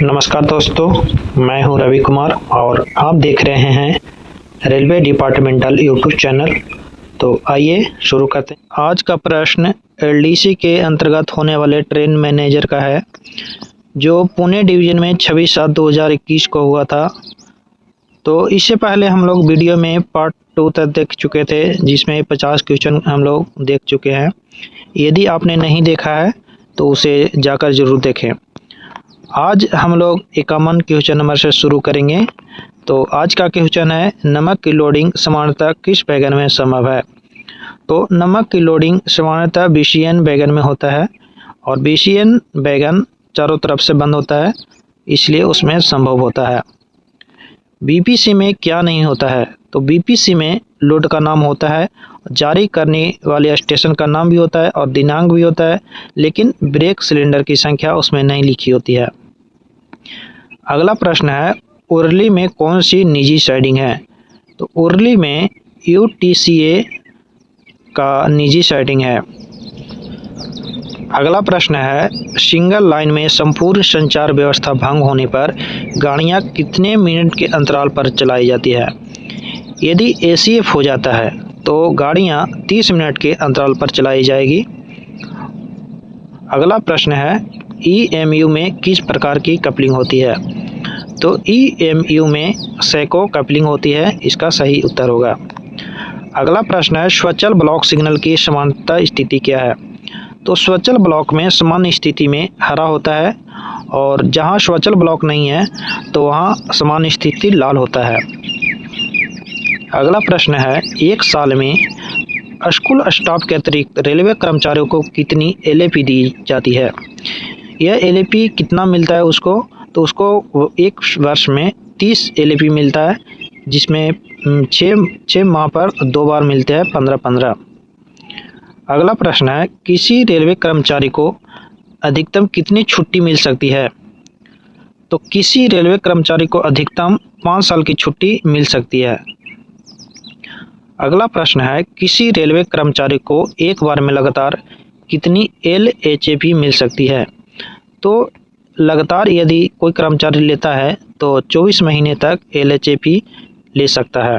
नमस्कार दोस्तों, मैं हूं रवि कुमार और आप देख रहे हैं रेलवे डिपार्टमेंटल यूट्यूब चैनल। तो आइए शुरू करते हैं। आज का प्रश्न एलडीसी के अंतर्गत होने वाले ट्रेन मैनेजर का है, जो पुणे डिवीजन में 26/7/2021 को हुआ था। तो इससे पहले हम लोग वीडियो में पार्ट 2 तक देख चुके थे, जिसमें 50 क्वेश्चन हम लोग देख चुके हैं। यदि आपने नहीं देखा है तो उसे जाकर ज़रूर देखें। आज हम लोग 51 क्वेश्चन नंबर से शुरू करेंगे। तो आज का क्वेश्चन है, नमक की लोडिंग सामान्यतः किस वैगन में संभव है? तो नमक की लोडिंग सामान्यतः बीसीएन वैगन में होता है और बीसीएन वैगन चारों तरफ से बंद होता है, इसलिए उसमें संभव होता है। बीपीसी में क्या नहीं होता है? तो बीपीसी में लोड का नाम होता है, जारी करने वाले स्टेशन का नाम भी होता है और दिनांक भी होता है, लेकिन ब्रेक सिलेंडर की संख्या उसमें नहीं लिखी होती है। अगला प्रश्न है, उरली में कौन सी निजी साइडिंग है? तो उरली में यूटीसीए का निजी साइडिंग है। अगला प्रश्न है, सिंगल लाइन में संपूर्ण संचार व्यवस्था भंग होने पर गाड़ियां कितने मिनट के अंतराल पर चलाई जाती है? यदि एसीएफ हो जाता है तो गाड़ियां 30 मिनट के अंतराल पर चलाई जाएगी। अगला प्रश्न है, ईएमयू में किस प्रकार की कपलिंग होती है? तो ईएमयू में सैको कपलिंग होती है, इसका सही उत्तर होगा। अगला प्रश्न है, स्वचल ब्लॉक सिग्नल की समानता स्थिति क्या है? तो स्वचल ब्लॉक में सामान्य स्थिति में हरा होता है और जहां स्वचल ब्लॉक नहीं है तो वहां सामान्य स्थिति लाल होता है। अगला प्रश्न है, एक साल में स्कूल स्टाफ के अतिरिक्त रेलवे कर्मचारियों को कितनी एलएपी दी जाती है? यह एलएपी कितना मिलता है उसको? तो उसको एक वर्ष में 30 एलएपी मिलता है, जिसमें 6 माह पर 2 बार मिलते हैं 15-15। अगला प्रश्न है, किसी रेलवे कर्मचारी को अधिकतम कितनी छुट्टी मिल सकती है? तो किसी रेलवे कर्मचारी को अधिकतम 5 साल की छुट्टी मिल सकती है। अगला प्रश्न है, किसी रेलवे कर्मचारी को एक बार में लगातार कितनी एलएचएपी मिल सकती है? तो लगातार यदि कोई कर्मचारी लेता है तो 24 महीने तक एलएचएपी ले सकता है।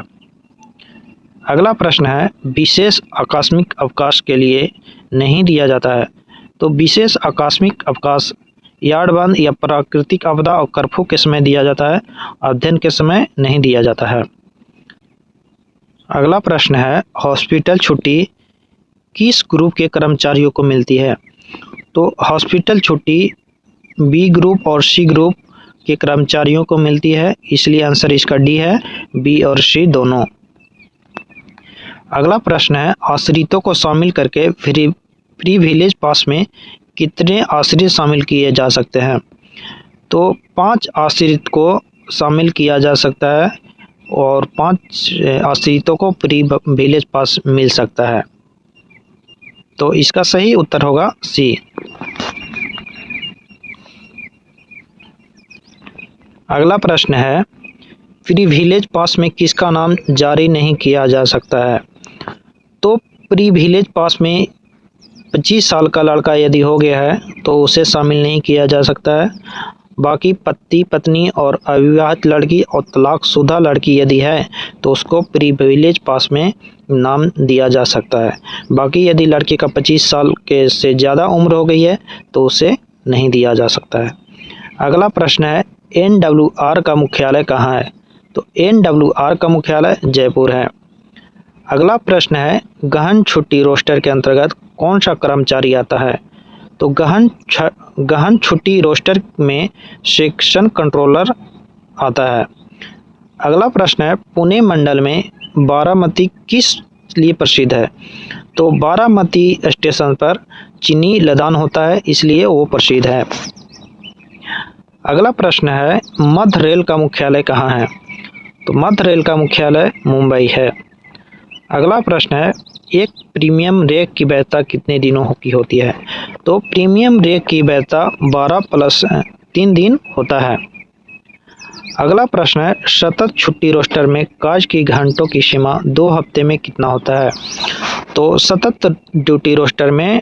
अगला प्रश्न है, विशेष आकस्मिक अवकाश के लिए नहीं दिया जाता है। तो विशेष आकस्मिक अवकाश यार्ड बंद या प्राकृतिक आपदा और कर्फ्यू के समय दिया जाता है, अध्ययन के समय नहीं दिया जाता है। अगला प्रश्न है, हॉस्पिटल छुट्टी किस ग्रुप के कर्मचारियों को मिलती है? तो हॉस्पिटल छुट्टी बी ग्रुप और सी ग्रुप के कर्मचारियों को मिलती है, इसलिए आंसर इसका डी है, बी और सी दोनों। अगला प्रश्न है, आश्रितों को शामिल करके प्रिविलेज पास में कितने आश्रित शामिल किए जा सकते हैं? तो 5 आश्रित को शामिल किया जा सकता है और 5 आश्रितों को प्रिविलेज पास मिल सकता है। तो इसका सही उत्तर होगा सी। अगला प्रश्न है, प्रिविलेज पास में किसका नाम जारी नहीं किया जा सकता है? तो प्रिविलेज पास में 25 साल का लड़का यदि हो गया है तो उसे शामिल नहीं किया जा सकता है। बाकी पति पत्नी और अविवाहित लड़की और तलाकशुदा लड़की यदि है तो उसको प्रिविलेज पास में नाम दिया जा सकता है। बाकी यदि लड़के का 25 साल के से ज़्यादा उम्र हो गई है तो उसे नहीं दिया जा सकता है। अगला प्रश्न है, एनडब्ल्यूआर का मुख्यालय कहाँ है? तो एनडब्ल्यूआर का मुख्यालय जयपुर है। अगला प्रश्न है, गहन छुट्टी रोस्टर के अंतर्गत कौन सा कर्मचारी आता है? तो गहन छुट्टी रोस्टर में सेक्शन कंट्रोलर आता है। अगला प्रश्न है, पुणे मंडल में बारामती किस लिए प्रसिद्ध है? तो बारामती स्टेशन पर चीनी लदान होता है, इसलिए वो प्रसिद्ध है। अगला प्रश्न है, मध्य रेल का मुख्यालय कहाँ है? तो मध्य रेल का मुख्यालय मुंबई है। अगला प्रश्न है, एक प्रीमियम रेक की वैधता कितने दिनों की होती है? तो प्रीमियम रेक की वैधता 12 + 3 दिन होता है। अगला प्रश्न है, सतत छुट्टी रोस्टर में कार्य की घंटों की सीमा 2 हफ्ते में कितना होता है? तो सतत ड्यूटी रोस्टर में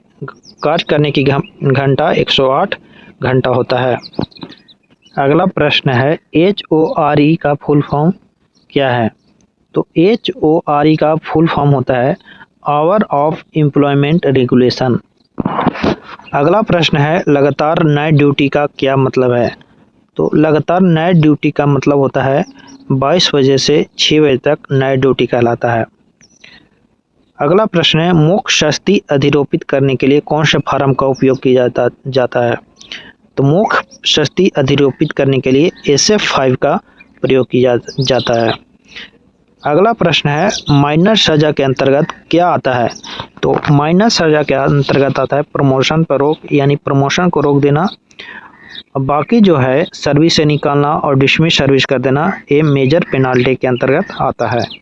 कार्य करने की घंटा 108 घंटा होता है। अगला प्रश्न है HORE का फुल फॉर्म क्या है? तो HORE का फुल फॉर्म होता है आवर ऑफ एम्प्लॉयमेंट रेगुलेशन। अगला प्रश्न है लगातार नाइट ड्यूटी का क्या मतलब है? तो लगातार नाइट ड्यूटी का मतलब होता है 22 बजे से 6 बजे तक नाइट ड्यूटी कहलाता है। अगला प्रश्न है मोक्ष शक्ति अधिरोपित करने के लिए कौन से फार्म का उपयोग किया जाता है? तो मोक्ष शक्ति अधिरोपित करने के लिए SF5 का प्रयोग किया जाता है। अगला प्रश्न है माइनर सजा के अंतर्गत क्या आता है? तो माइनर सजा के अंतर्गत आता है प्रमोशन पर रोक, यानी प्रमोशन को रोक देना। बाकी जो है सर्विस से निकालना और डिसमिस सर्विस कर देना, ये मेजर पेनाल्टी के अंतर्गत आता है।